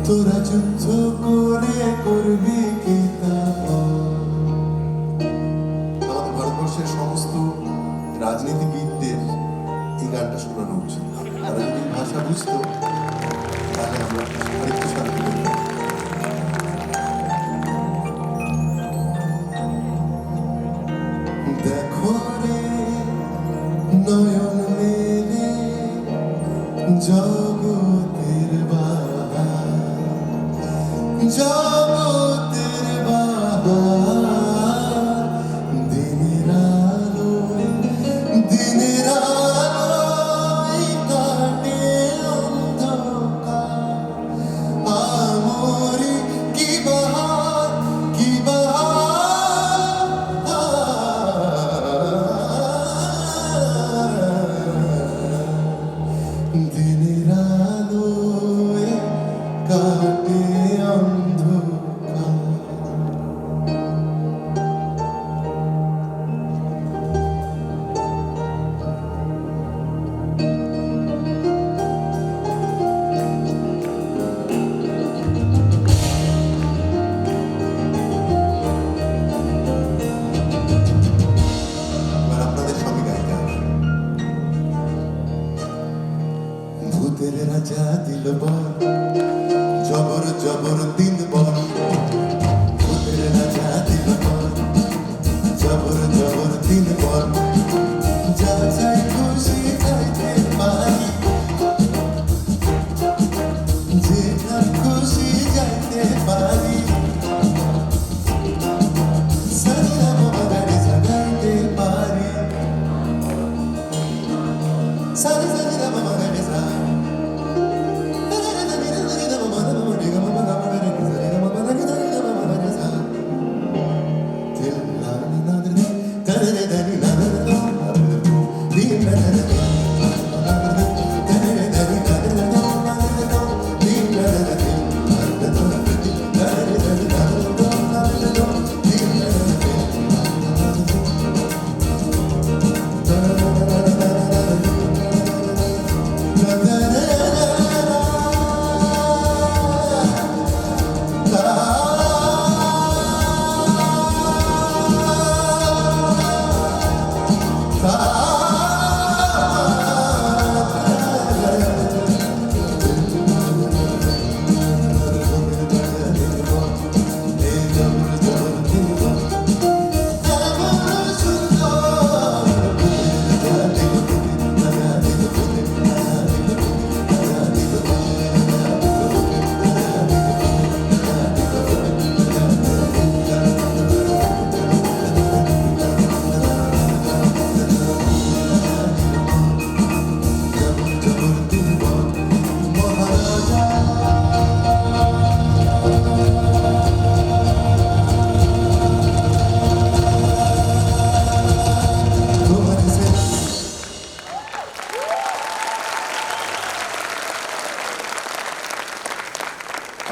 তোরা যুদ্ধ করে করবি কি তা আমাদের ভারতবর্ষের সমস্ত রাজনীতিবিদদের এই গানটা শোনানো উচিত। তারা যদি ভাষা বুঝতো তাহলে আমরা আরেকটু শান্তি পেতাম। দেখো রে নয়ন মেলে জগতের জগতের বাহার দিনের আলোয় কাটে অন্ধকার আমরি কি বাহার দিনের আলোয় কাটে অন্ধকার। এবার আপনাদের সঙ্গে গাইতে হবে। ভূতের রাজা দিল বল জবর জবর দিন বল ভূতের রাজা দিল বল জবর জবর দিন বল যা চাই খুশি চাইতে পারি যেখান খুশি যাইতে পারি সারা বাবারে জাগাইতে পারি সারা সারা বাবারে জাগাই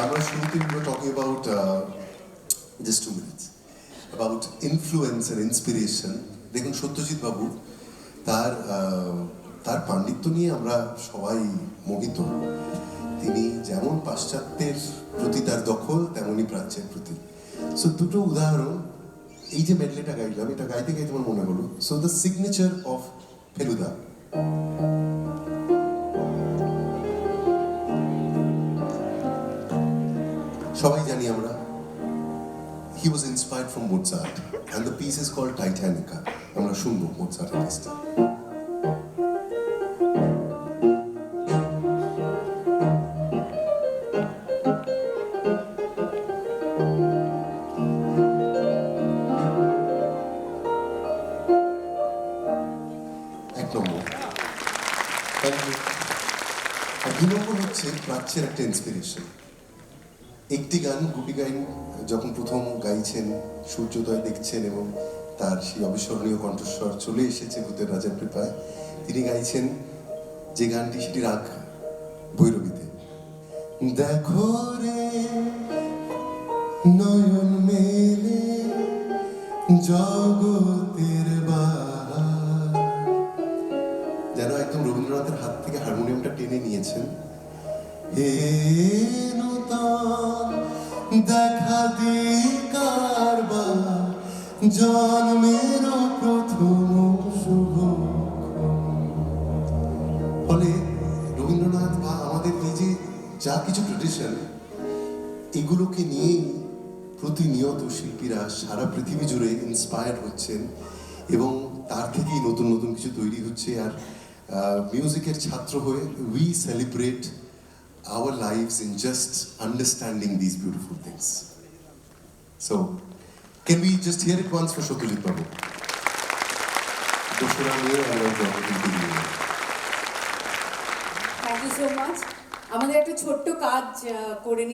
আমরা শুরুতে we were talking about just 2 minutes about influence and inspiration. দেখুন সত্যজিৎ বাবু তার পাণ্ডিত্য নিয়ে আমরা সবাই মোহিত। তিনি যেমন পাশ্চাত্যের প্রতি তার দখল তেমনই প্রাচ্যের প্রতি। সো দুটো উদাহরণ, এই যে মেডলেটা গাইলাম এটা গাইতে গাইতে আমার মনে হলো। So the signature of Feluda, সবাই জানি আমরা, he was inspired from Mozart and the piece is called Titanica. আমরা শুনবো মোৎসার্টের পিসটা। এক নম্বর। আর 2 নম্বর হচ্ছে প্রাচ্যের একটা ইন্সপিরেশন। একটি গান গুপি গাইন যখন প্রথম গাইছেন, সূর্যোদয় দেখছেন এবং তার সেই অবিস্মরণীয় কণ্ঠস্বর চলে এসেছে ভূতের রাজার কৃপায়, তিনি গাইছেন যে গানটি, সেটি রাগ ভৈরবীতে। দেখো রে নয়ন মেলে জগতের বাহার, যেন একদম রবীন্দ্রনাথের হাত থেকে হারমোনিয়ামটা টেনে নিয়েছেন হে নূতন দেখা দি কারবার জন্মের প্রথম শুভ। ফলে রবীন্দ্রনাথ বা আমাদের এই যে যা কিছু ট্রেডিশন, এগুলোকে নিয়েই প্রতিনিয়ত শিল্পীরা সারা পৃথিবী জুড়ে ইন্সপায়ার্ড হচ্ছেন এবং তার থেকেই নতুন নতুন কিছু তৈরি হচ্ছে। আর মিউজিকের ছাত্র হয়ে we celebrate our lives in just understanding this beautiful things. So can we just hear it once for Satyajit babu? দোসরা নিয়ে আমরা জন্মদিন দিয়ে থ্যাংক ইউ সো মাচ। আমাদের একটা ছোট্ট কাজ করে